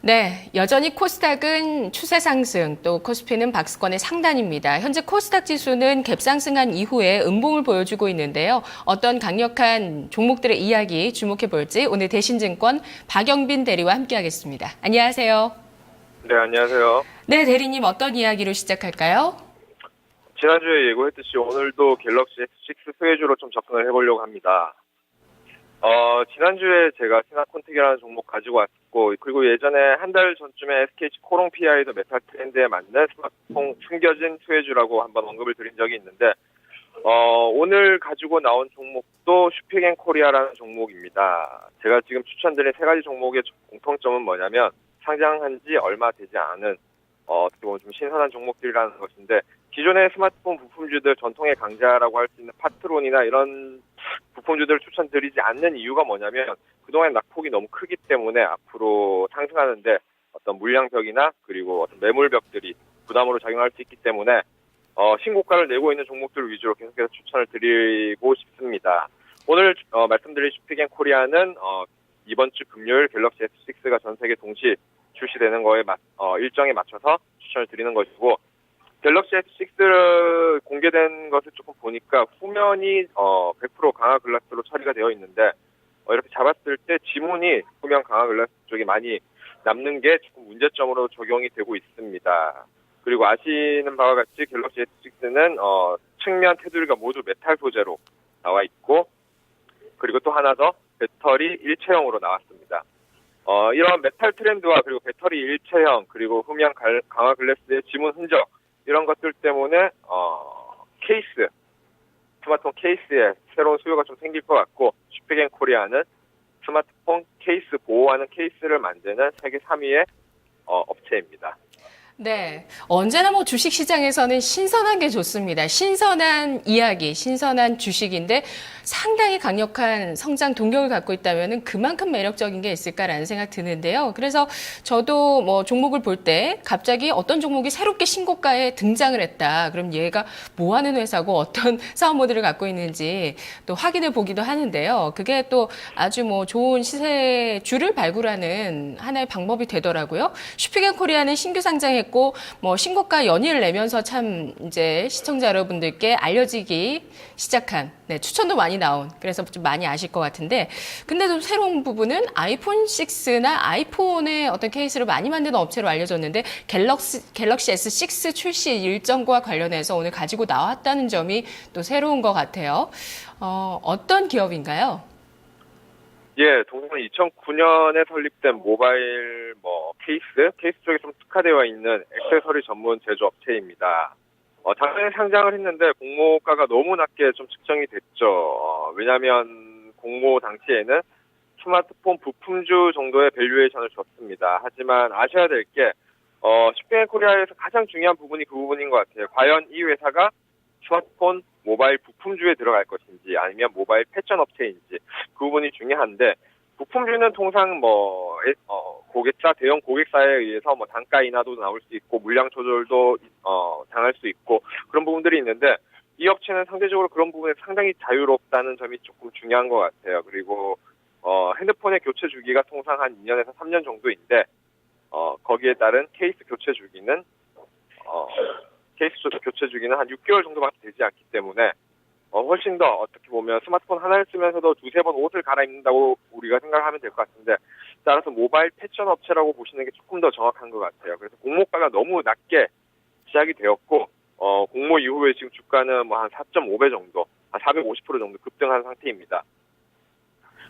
네, 여전히 코스닥은 추세 상승, 또 코스피는 박스권의 상단입니다. 현재 코스닥 지수는 갭상승한 이후에 음봉을 보여주고 있는데요. 어떤 강력한 종목들의 이야기 주목해 볼지 오늘 대신증권 박영빈 대리와 함께하겠습니다. 안녕하세요. 네, 안녕하세요. 네, 대리님 어떤 이야기로 시작할까요? 지난주에 예고했듯이 오늘도 갤럭시 S6 소외주로 좀 접근을 해보려고 합니다. 지난주에 제가 스나콘텍이라는 종목 가지고 왔고, 그리고 예전에 한 달 전쯤에 SKH 코롱 PI도 메탈 트렌드에 맞는 스마트폰 숨겨진 소외주라고 한번 언급을 드린 적이 있는데, 오늘 가지고 나온 종목도 슈피겐 코리아라는 종목입니다. 제가 지금 추천드린 세 가지 종목의 공통점은 뭐냐면, 상장한 지 얼마 되지 않은, 어떻게 보면 좀 신선한 종목들이라는 것인데, 기존의 스마트폰 부품주들 전통의 강자라고 할 수 있는 파트론이나 이런 부품주들을 추천드리지 않는 이유가 뭐냐면 그동안 낙폭이 너무 크기 때문에 앞으로 상승하는데 어떤 물량벽이나 그리고 어떤 매물벽들이 부담으로 작용할 수 있기 때문에 신고가를 내고 있는 종목들 위주로 계속해서 추천을 드리고 싶습니다. 오늘 말씀드린 슈피겐 코리아는 이번 주 금요일 갤럭시 S6가 전 세계 동시 출시되는 거에 일정에 맞춰서 추천을 드리는 것이고, 갤럭시 S6 공개된 것을 조금 보니까 후면이 100% 강화 글라스로 처리가 되어 있는데 이렇게 잡았을 때 지문이 후면 강화 글라스 쪽에 많이 남는 게 조금 문제점으로 적용이 되고 있습니다. 그리고 아시는 바와 같이 갤럭시 S6는 측면 테두리가 모두 메탈 소재로 나와 있고, 그리고 또 하나 더 배터리 일체형으로 나왔습니다. 이런 메탈 트렌드와 그리고 배터리 일체형 그리고 후면 강화 글라스의 지문 흔적 이런 것들 때문에 스마트폰 케이스에 새로운 수요가 좀 생길 것 같고, 슈피겐 코리아는 스마트폰 케이스 보호하는 케이스를 만드는 세계 3위의 업체입니다. 네, 언제나 뭐 주식시장에서는 신선한 게 좋습니다. 신선한 이야기, 신선한 주식인데 상당히 강력한 성장 동력을 갖고 있다면 그만큼 매력적인 게 있을까라는 생각 드는데요. 그래서 저도 뭐 종목을 볼 때 갑자기 어떤 종목이 새롭게 신고가에 등장을 했다. 그럼 얘가 뭐 하는 회사고 어떤 사업 모델을 갖고 있는지 또 확인해 보기도 하는데요. 그게 또 아주 뭐 좋은 시세주를 발굴하는 하나의 방법이 되더라고요. 슈피겐 코리아는 신규 상장에 뭐 신고가 연의를 내면서 참 이제 시청자 여러분들께 알려지기 시작한 추천도 많이 나온, 그래서 좀 많이 아실 것 같은데, 근데 좀 새로운 부분은 아이폰 6나 아이폰의 어떤 케이스를 많이 만드는 업체로 알려졌는데 갤럭시 S6 출시 일정과 관련해서 오늘 가지고 나왔다는 점이 또 새로운 것 같아요. 어떤 기업인가요? 예, 동생은 2009년에 설립된 모바일 케이스 쪽에 좀 특화되어 있는 액세서리 전문 제조업체입니다. 작년에 상장을 했는데 공모가가 너무 낮게 좀 측정이 됐죠. 왜냐하면 공모 당시에는 스마트폰 부품주 정도의 밸류에이션을 줬습니다. 하지만 아셔야 될 게 슈피겐 코리아에서 가장 중요한 부분이 그 부분인 것 같아요. 과연 이 회사가 스마트폰 모바일 부품주에 들어갈 것인지 아니면 모바일 패션 업체인지, 그 부분이 중요한데, 부품주는 통상 고객사, 대형 고객사에 의해서 단가 인하도 나올 수 있고 물량 조절도 당할 수 있고 그런 부분들이 있는데, 이 업체는 상대적으로 그런 부분에 상당히 자유롭다는 점이 조금 중요한 것 같아요. 그리고 핸드폰의 교체 주기가 통상 한 2년에서 3년 정도인데 거기에 따른 케이스 교체 주기는 한 6개월 정도밖에 되지 않기 때문에 훨씬 더 어떻게 보면 스마트폰 하나를 쓰면서도 두세 번 옷을 갈아입는다고 우리가 생각하면 될 것 같은데, 따라서 모바일 패션 업체라고 보시는 게 조금 더 정확한 것 같아요. 그래서 공모가가 너무 낮게 시작이 되었고 공모 이후에 지금 주가는 한 4.5배 정도, 한 450% 정도 급등한 상태입니다.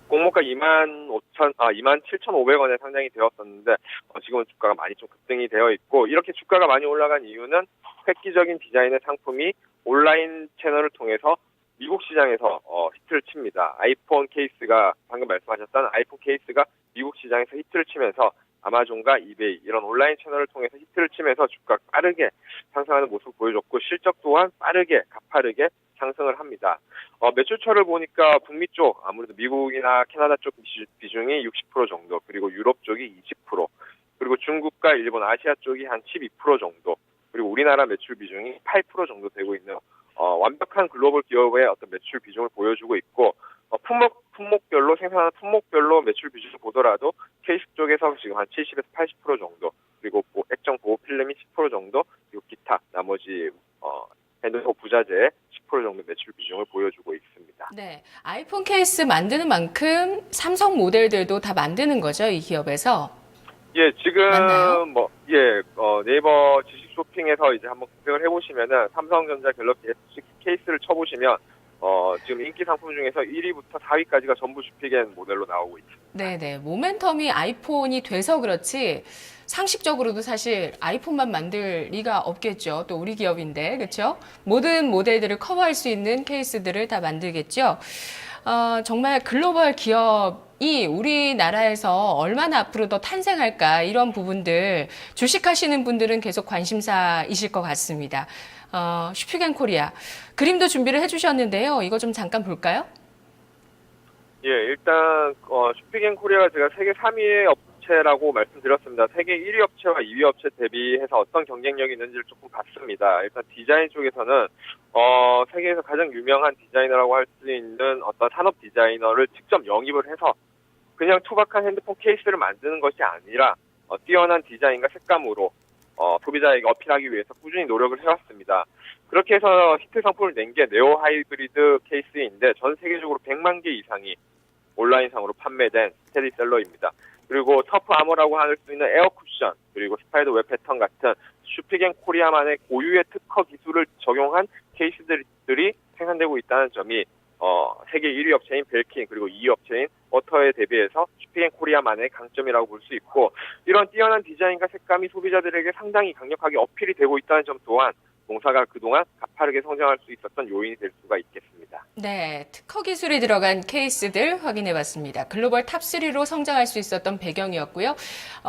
공모가 27,500원에 상장이 되었었는데 지금은 주가가 많이 좀 급등이 되어 있고, 이렇게 주가가 많이 올라간 이유는 획기적인 디자인의 상품이 온라인 채널을 통해서 미국 시장에서 히트를 칩니다. 아이폰 케이스가, 방금 말씀하셨던 아이폰 케이스가 미국 시장에서 히트를 치면서 아마존과 이베이 이런 온라인 채널을 통해서 히트를 치면서 주가가 빠르게 상승하는 모습을 보여줬고, 실적 또한 가파르게 상승을 합니다. 매출처를 보니까 북미 쪽, 아무래도 미국이나 캐나다 쪽 비중이 60% 정도, 그리고 유럽 쪽이 20%, 그리고 중국과 일본, 아시아 쪽이 한 12% 정도, 그리고 우리나라 매출 비중이 8% 정도 되고 있는 완벽한 글로벌 기업의 어떤 매출 비중을 보여주고 있고, 품목별로 생산하는 품목별로 매출 비중을 보더라도 케이스 쪽에서 지금 한 70에서 80% 정도, 그리고 액정 보호 필름이 10% 정도, 그리고 기타 나머지 핸드폰 부자재의 10% 정도 매출 비중을 보여주고 있습니다. 네, 아이폰 케이스 만드는 만큼 삼성 모델들도 다 만드는 거죠, 이 기업에서? 예, 지금 맞나요? 네이버 지식 쇼핑에서 이제 한번 검색을 해보시면은 삼성전자 갤럭시 S6 케이스를 쳐보시면 지금 인기 상품 중에서 1위부터 4위까지가 전부 슈피겐 모델로 나오고 있습니다. 네네. 모멘텀이 아이폰이 돼서 그렇지, 상식적으로도 사실 아이폰만 만들 리가 없겠죠. 또 우리 기업인데, 그렇죠? 모든 모델들을 커버할 수 있는 케이스들을 다 만들겠죠. 정말 글로벌 기업이 우리나라에서 얼마나 앞으로 더 탄생할까, 이런 부분들 주식하시는 분들은 계속 관심사이실 것 같습니다. 슈피겐 코리아 그림도 준비를 해주셨는데요. 이거 좀 잠깐 볼까요? 예, 일단 슈피겐 코리아가 제가 세계 3위의 업체라고 말씀드렸습니다. 세계 1위 업체와 2위 업체 대비해서 어떤 경쟁력이 있는지를 조금 봤습니다. 일단 디자인 쪽에서는 세계에서 가장 유명한 디자이너라고 할 수 있는 어떤 산업 디자이너를 직접 영입을 해서 그냥 투박한 핸드폰 케이스를 만드는 것이 아니라 뛰어난 디자인과 색감으로 소비자에게 어필하기 위해서 꾸준히 노력을 해왔습니다. 그렇게 해서 히트 상품을 낸 게 네오 하이브리드 케이스인데 전 세계적으로 100만 개 이상이 온라인상으로 판매된 스테디셀러입니다. 그리고 터프 아머라고 할 수 있는 에어 쿠션, 그리고 스파이더 웹 패턴 같은 슈피겐 코리아만의 고유의 특허 기술을 적용한 케이스들이 생산되고 있다는 점이 세계 1위 업체인 벨킨 그리고 2위 업체인 워터에 대비해서 슈피겐 코리아만의 강점이라고 볼 수 있고, 이런 뛰어난 디자인과 색감이 소비자들에게 상당히 강력하게 어필이 되고 있다는 점 또한 동사가 그동안 가파르게 성장할 수 있었던 요인이 될 수가 있겠습니다. 네, 특허 기술이 들어간 케이스들 확인해 봤습니다. 글로벌 탑3로 성장할 수 있었던 배경이었고요.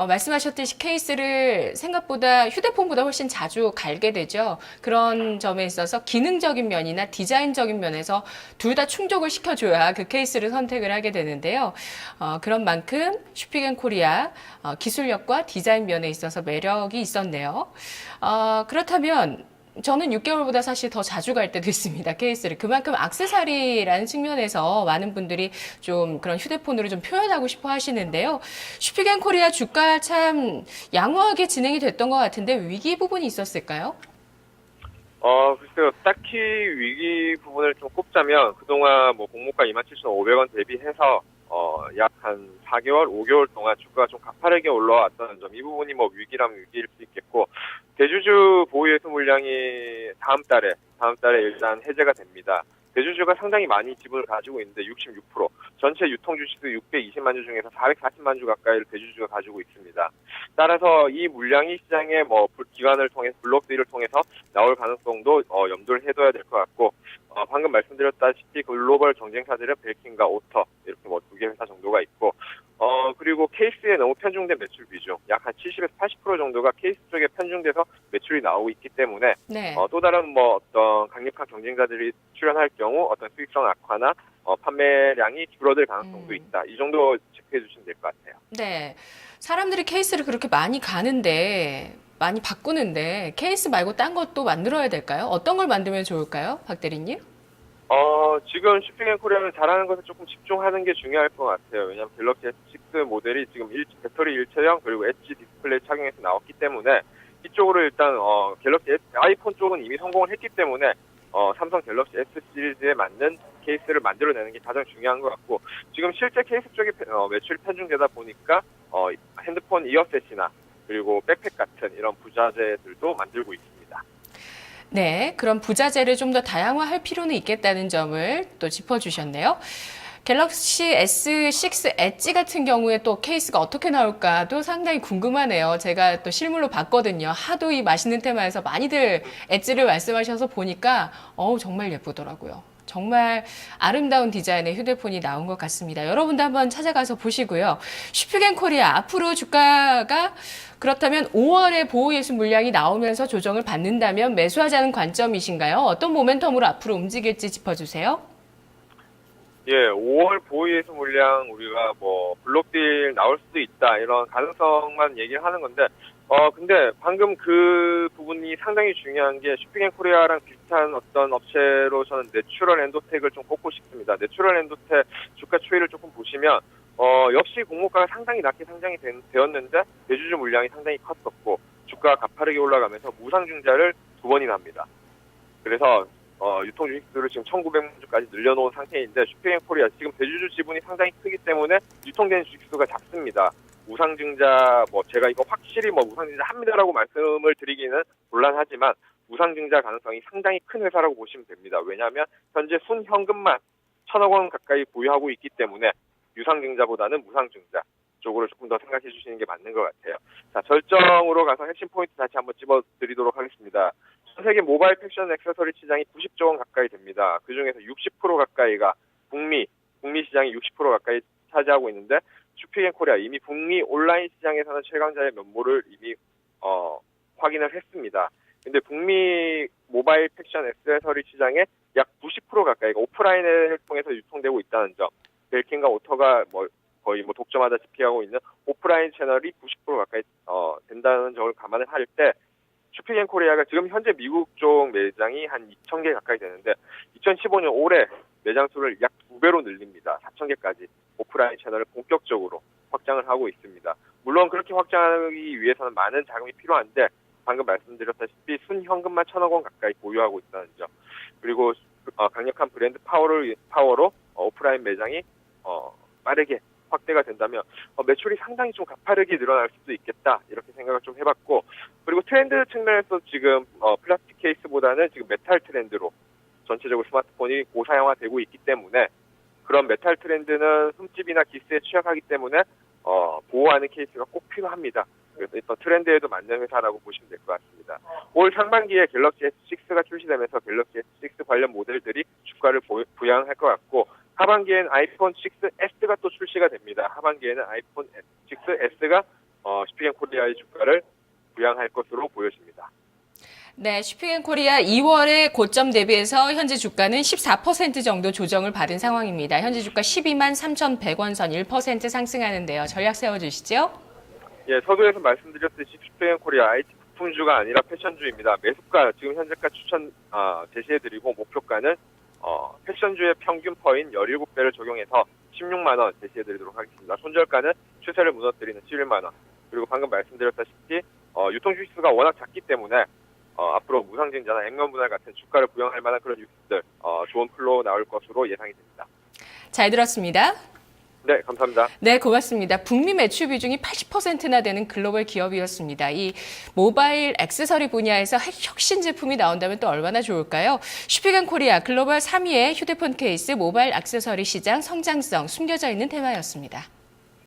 말씀하셨듯이 케이스를 생각보다 휴대폰보다 훨씬 자주 갈게 되죠. 그런 점에 있어서 기능적인 면이나 디자인적인 면에서 둘 다 충족을 시켜줘야 그 케이스를 선택을 하게 되는데요. 그런 만큼 슈피겐 코리아 기술력과 디자인 면에 있어서 매력이 있었네요. 그렇다면 저는 6개월보다 사실 더 자주 갈 때도 있습니다, 케이스를. 그만큼 액세서리라는 측면에서 많은 분들이 좀 그런 휴대폰으로 좀 표현하고 싶어 하시는데요. 슈피겐 코리아 주가 참 양호하게 진행이 됐던 것 같은데 위기 부분이 있었을까요? 글쎄요, 딱히 위기 부분을 좀 꼽자면 그동안 공모가 27,500원 대비해서 약 한 4개월, 5개월 동안 주가가 좀 가파르게 올라왔다는 점, 이 부분이 위기라면 위기일 수 있겠고, 대주주 보유예수 물량이 다음 달에 일단 해제가 됩니다. 대주주가 상당히 많이 지분을 가지고 있는데 66%, 전체 유통 주식수 620만 주 중에서 440만 주 가까이를 대주주가 가지고 있습니다. 따라서 이 물량이 시장에 기관을 통해서 블록딜을 통해서 나올 가능성도 염두를 해둬야 될 것 같고, 방금 말씀드렸다시피 글로벌 경쟁사들은 벨킨과 오터 이렇게 두 개 회사 정도가 있고, 그리고 케이스에 너무 편중된 매출 비중 약 한 70에서 80% 정도가 케이스 쪽에 편중돼서 매출이 나오고 있기 때문에 네. 또 다른 어떤 강력한 경쟁자들이 출연할 경우 어떤 수익성 악화나 판매량이 줄어들 가능성도 있다. 이 정도 체크해 주시면 될 것 같아요. 네. 사람들이 케이스를 그렇게 많이 가는데, 많이 바꾸는데, 케이스 말고 딴 것도 만들어야 될까요? 어떤 걸 만들면 좋을까요, 박 대리님? 지금 슈핑 코리아는 잘하는 것에 조금 집중하는 게 중요할 것 같아요. 왜냐하면 갤럭시 S6 모델이 지금 배터리 일체형 그리고 엣지 디스플레이 착용해서 나왔기 때문에 이쪽으로 일단 갤럭시 아이폰 쪽은 이미 성공을 했기 때문에 삼성 갤럭시 S 시리즈에 맞는 케이스를 만들어내는 게 가장 중요한 것 같고, 지금 실제 케이스 쪽에 매출이 편중되다 보니까 핸드폰 이어셋이나 그리고 백팩 같은 이런 부자재들도 만들고 있습니다. 네, 그럼 부자재를 좀 더 다양화할 필요는 있겠다는 점을 또 짚어주셨네요. 갤럭시 S6 엣지 같은 경우에 또 케이스가 어떻게 나올까도 상당히 궁금하네요. 제가 또 실물로 봤거든요. 하도 이 맛있는 테마에서 많이들 엣지를 말씀하셔서 보니까 정말 예쁘더라고요. 정말 아름다운 디자인의 휴대폰이 나온 것 같습니다. 여러분도 한번 찾아가서 보시고요. 슈피겐 코리아 앞으로 주가가 그렇다면 5월에 보호예수 물량이 나오면서 조정을 받는다면 매수하자는 관점이신가요? 어떤 모멘텀으로 앞으로 움직일지 짚어주세요. 예, 5월 보유예수 물량 우리가 블록딜 나올 수도 있다 이런 가능성만 얘기를 하는 건데, 근데 방금 그 부분이 상당히 중요한 게 슈피겐 코리아랑 비슷한 어떤 업체로 저는 내추럴 엔도텍을 좀 꼽고 싶습니다. 내추럴 엔도텍 주가 추이를 조금 보시면 역시 공모가가 상당히 낮게 상장이 되었는데 대주주 물량이 상당히 컸었고 주가가 가파르게 올라가면서 무상증자를 2번이나 합니다. 그래서 유통 주식수를 지금 1,900만 주까지 늘려놓은 상태인데 슈퍼앤코리아 지금 대주주 지분이 상당히 크기 때문에 유통되는 주식수가 작습니다. 무상증자 제가 이거 확실히 무상증자 합니다라고 말씀을 드리기는 곤란하지만 무상증자 가능성이 상당히 큰 회사라고 보시면 됩니다. 왜냐하면 현재 순현금만 1,000억 원 가까이 보유하고 있기 때문에 유상증자보다는 무상증자 쪽으로 조금 더 생각해 주시는 게 맞는 것 같아요. 자, 절정으로 가서 핵심 포인트 다시 한번 찝어드리도록 하겠습니다. 전 세계 모바일 패션 액세서리 시장이 90조 원 가까이 됩니다. 그중에서 60% 가까이가 북미 시장이 60% 가까이 차지하고 있는데 슈퍼앤코리아 이미 북미 온라인 시장에서는 최강자의 면모를 이미 확인을 했습니다. 근데 북미 모바일 패션 액세서리 시장의 약 90% 가까이가 오프라인을 통해서 유통되고 있다는 점, 벨킨과 오터가 거의 독점하다시피 하고 있는 오프라인 채널이 90% 가까이 된다는 점을 감안을 할 때 슈퍼앤코리아가 지금 현재 미국 쪽 매장이 한 2,000개 가까이 되는데 2015년 올해 매장 수를 약 2배로 늘립니다. 4,000개까지 오프라인 채널을 본격적으로 확장을 하고 있습니다. 물론 그렇게 확장하기 위해서는 많은 자금이 필요한데 방금 말씀드렸다시피 순현금만 1,000억 원 가까이 보유하고 있다는 점, 그리고 강력한 브랜드 파워로 오프라인 매장이 빠르게 확대가 된다면 매출이 상당히 좀 가파르게 늘어날 수도 있겠다 이렇게 생각을 좀 해봤고, 그리고 트렌드 측면에서 지금 플라스틱 케이스보다는 지금 메탈 트렌드로 전체적으로 스마트폰이 고사양화되고 있기 때문에 그런 메탈 트렌드는 흠집이나 기스에 취약하기 때문에 보호하는 케이스가 꼭 필요합니다. 그래서 또 트렌드에도 맞는 회사라고 보시면 될 것 같습니다. 올 상반기에 갤럭시 S6가 출시되면서 갤럭시 S6 관련 모델들이 주가를 부양할 것 같고, 하반기에는 아이폰 6S가 또 출시가 됩니다. 하반기에는 아이폰 6S가 슈퍼앤코리아의 주가를 부양할 것으로 보여집니다. 네, 슈퍼앤코리아 2월의 고점 대비해서 현재 주가는 14% 정도 조정을 받은 상황입니다. 현재 주가 12만 3,100원 선 1% 상승하는데요. 전략 세워주시죠. 예, 서두에서 말씀드렸듯이 슈퍼앤코리아 IT 부품주가 아니라 패션주입니다. 매수가 지금 현재가 추천 제시해드리고 목표가는 패션주의 평균 퍼인 17배를 적용해서 16만 원 제시해드리도록 하겠습니다. 손절가는 추세를 무너뜨리는 11만 원. 그리고 방금 말씀드렸다시피 유통주식수가 워낙 작기 때문에 앞으로 무상증자나 액면분할 같은 주가를 부양할 만한 그런 뉴스들 좋은 플로우 나올 것으로 예상이 됩니다. 잘 들었습니다. 네, 감사합니다. 네, 고맙습니다. 북미 매출 비중이 80%나 되는 글로벌 기업이었습니다. 이 모바일 액세서리 분야에서 혁신 제품이 나온다면 또 얼마나 좋을까요? 슈퍼앤코리아 글로벌 3위의 휴대폰 케이스 모바일 액세서리 시장 성장성 숨겨져 있는 테마였습니다.